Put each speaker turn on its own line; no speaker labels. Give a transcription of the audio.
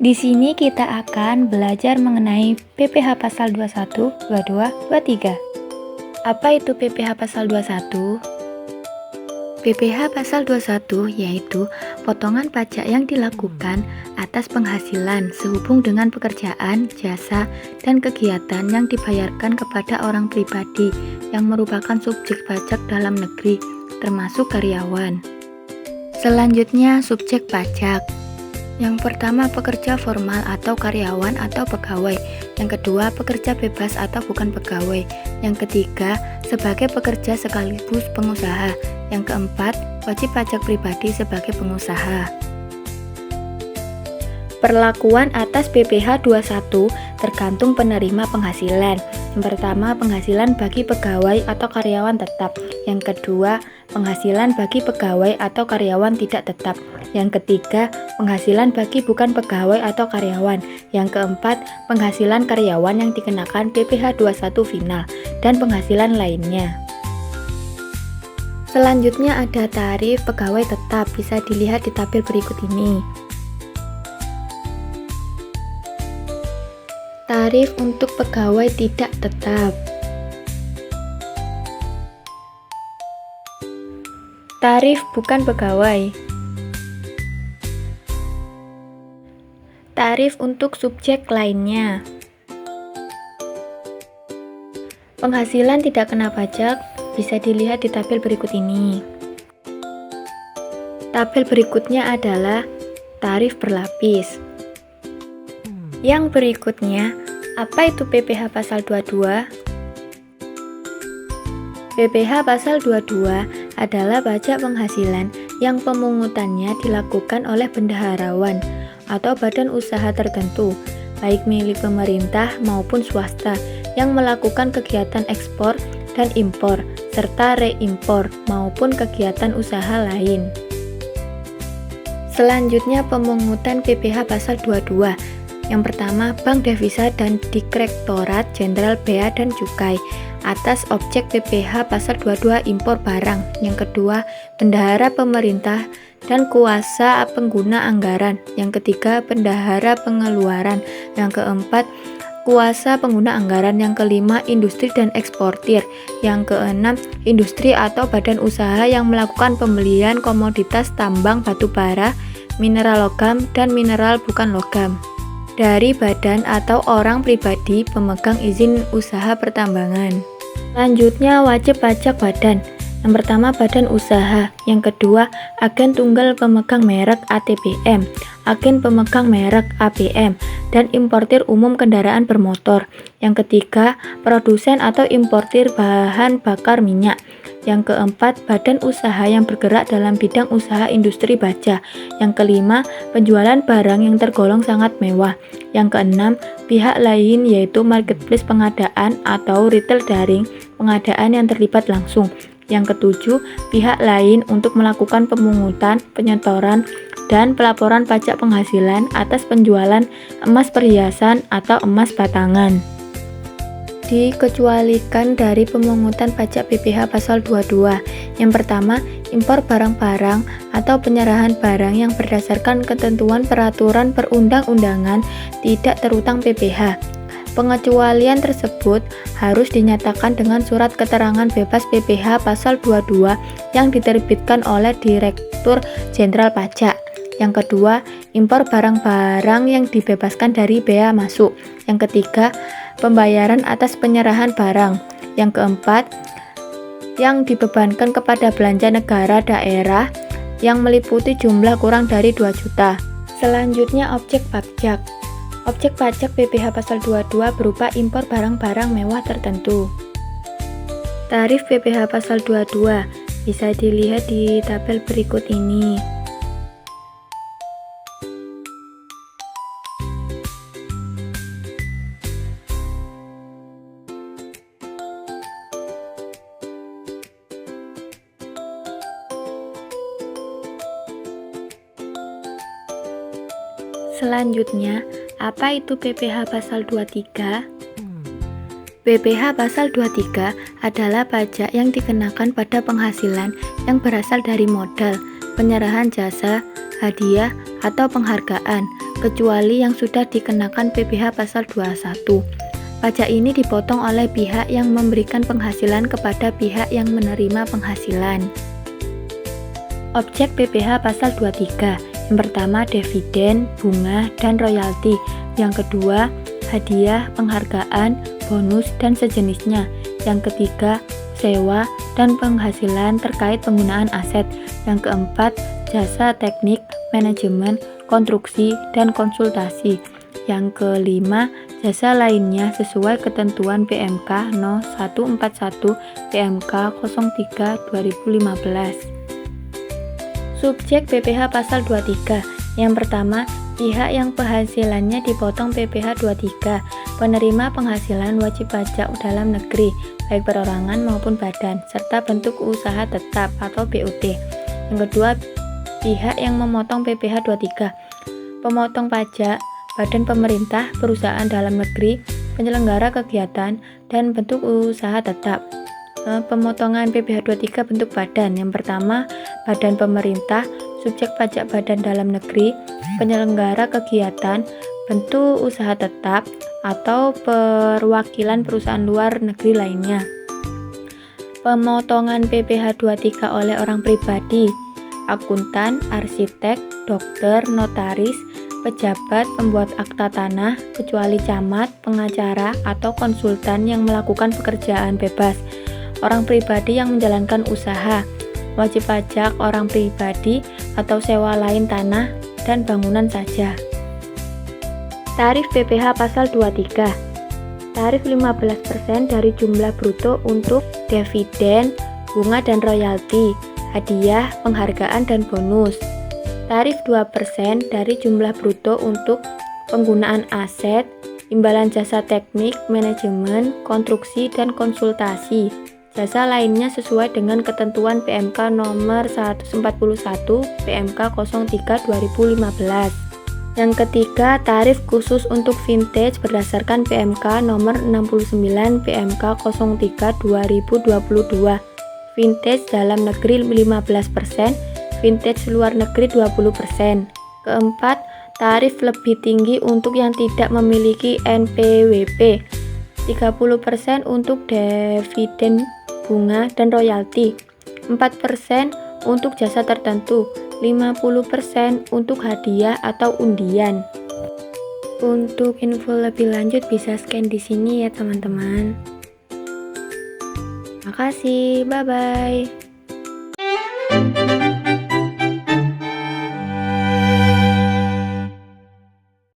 Di sini kita akan belajar mengenai PPh pasal 21, 22, 23. Apa itu PPh pasal 21? PPh pasal 21 yaitu potongan pajak yang dilakukan atas penghasilan sehubung dengan pekerjaan, jasa, dan kegiatan yang dibayarkan kepada orang pribadi yang merupakan subjek pajak dalam negeri, termasuk karyawan. Selanjutnya, subjek pajak. Yang pertama, pekerja formal atau karyawan atau pegawai. Yang kedua, pekerja bebas atau bukan pegawai. Yang ketiga, sebagai pekerja sekaligus pengusaha. Yang keempat, wajib pajak pribadi sebagai pengusaha. Perlakuan atas PPh 21 tergantung penerima penghasilan. Yang pertama, penghasilan bagi pegawai atau karyawan tetap. Yang kedua, penghasilan bagi pegawai atau karyawan tidak tetap. Yang ketiga, penghasilan bagi bukan pegawai atau karyawan. Yang keempat, penghasilan karyawan yang dikenakan PPh 21 final dan penghasilan lainnya. Selanjutnya ada tarif pegawai tetap, bisa dilihat di tabel berikut ini. Tarif untuk pegawai tidak tetap. Tarif bukan pegawai. Tarif untuk subjek lainnya. Penghasilan tidak kena pajak, bisa dilihat di tabel berikut ini. Tabel berikutnya adalah tarif berlapis. Yang berikutnya, apa itu PPh pasal 22? PPh pasal 22 adalah pajak penghasilan yang pemungutannya dilakukan oleh bendaharawan atau badan usaha tertentu, baik milik pemerintah maupun swasta, yang melakukan kegiatan ekspor dan impor, serta reimpor maupun kegiatan usaha lain. Selanjutnya, pemungutan PPh pasal 22. Yang pertama, Bank Devisa dan Direktorat Jenderal Bea dan Cukai atas objek PPh pasal 22 impor barang. Yang kedua, bendahara pemerintah dan kuasa pengguna anggaran. Yang ketiga, bendahara pengeluaran. Yang keempat, kuasa pengguna anggaran. Yang kelima, industri dan eksportir. Yang keenam, industri atau badan usaha yang melakukan pembelian komoditas tambang batu bara, mineral logam, dan mineral bukan logam dari badan atau orang pribadi pemegang izin usaha pertambangan. Selanjutnya, wajib pajak badan. Yang pertama, badan usaha. Yang kedua, agen tunggal pemegang merek ATBM, agen pemegang merek ABM, dan importir umum kendaraan bermotor. Yang ketiga, produsen atau importir bahan bakar minyak. Yang keempat, badan usaha yang bergerak dalam bidang usaha industri baja. Yang kelima, penjualan barang yang tergolong sangat mewah. Yang keenam, pihak lain yaitu marketplace pengadaan atau retail daring pengadaan yang terlibat langsung. Yang ketujuh, pihak lain untuk melakukan pemungutan, penyetoran, dan pelaporan pajak penghasilan atas penjualan emas perhiasan atau emas batangan. Dikecualikan dari pemungutan pajak PPh pasal 22. Yang pertama, impor barang-barang atau penyerahan barang yang berdasarkan ketentuan peraturan perundang-undangan tidak terutang PPh. Pengecualian tersebut harus dinyatakan dengan surat keterangan bebas PPh pasal 22 yang diterbitkan oleh Direktur Jenderal Pajak. Yang kedua, impor barang-barang yang dibebaskan dari bea masuk. Yang ketiga, pembayaran atas penyerahan barang. Yang keempat, yang dibebankan kepada belanja negara daerah yang meliputi jumlah kurang dari 2 juta. Selanjutnya, objek pajak. Objek pajak PPh pasal 22 berupa impor barang-barang mewah tertentu. Tarif PPh pasal 22 bisa dilihat di tabel berikut ini. Selanjutnya, apa itu PPh pasal 23? PPh pasal 23 adalah pajak yang dikenakan pada penghasilan yang berasal dari modal, penyerahan jasa, hadiah, atau penghargaan, kecuali yang sudah dikenakan PPh pasal 21. Pajak ini dipotong oleh pihak yang memberikan penghasilan kepada pihak yang menerima penghasilan. Objek PPh pasal 23. Yang pertama dividen, bunga, dan royalti. Yang kedua hadiah, penghargaan, bonus, dan sejenisnya. Yang ketiga sewa dan penghasilan terkait penggunaan aset. Yang keempat jasa teknik, manajemen, konstruksi, dan konsultasi. Yang kelima, jasa lainnya sesuai ketentuan PMK No. 141 PMK 03 2015. Subjek PPh pasal 23. Yang pertama, pihak yang penghasilannya dipotong PPh 23. Penerima penghasilan wajib pajak dalam negeri, baik perorangan maupun badan, serta bentuk usaha tetap atau BUT. Yang kedua, pihak yang memotong PPh 23. Pemotong pajak, badan pemerintah, perusahaan dalam negeri, penyelenggara kegiatan, dan bentuk usaha tetap. Pemotongan PPh 23 bentuk badan. Yang pertama, badan pemerintah, subjek pajak badan dalam negeri, penyelenggara kegiatan, bentuk usaha tetap, atau perwakilan perusahaan luar negeri lainnya. Pemotongan PPh 23 oleh orang pribadi, akuntan, arsitek, dokter, notaris, pejabat, pembuat akta tanah, kecuali camat, pengacara, atau konsultan yang melakukan pekerjaan bebas. Orang pribadi yang menjalankan usaha, wajib pajak orang pribadi atau sewa lain tanah dan bangunan saja. Tarif PPh pasal 23. Tarif 15% dari jumlah bruto untuk dividen, bunga dan royalti, hadiah, penghargaan dan bonus. Tarif 2% dari jumlah bruto untuk penggunaan aset, imbalan jasa teknik, manajemen, konstruksi, dan konsultasi. Jasa lainnya sesuai dengan ketentuan PMK nomor 141 PMK 03 2015. Yang ketiga, tarif khusus untuk vintage berdasarkan PMK nomor 69 PMK 03 2022. Vintage dalam negeri 15%, vintage luar negeri 20%. Keempat, tarif lebih tinggi untuk yang tidak memiliki NPWP, 30% untuk dividen, bunga, dan royalti, 4% untuk jasa tertentu, 50% untuk hadiah atau undian. Untuk info lebih lanjut bisa scan di sini ya teman-teman. Makasih, bye-bye.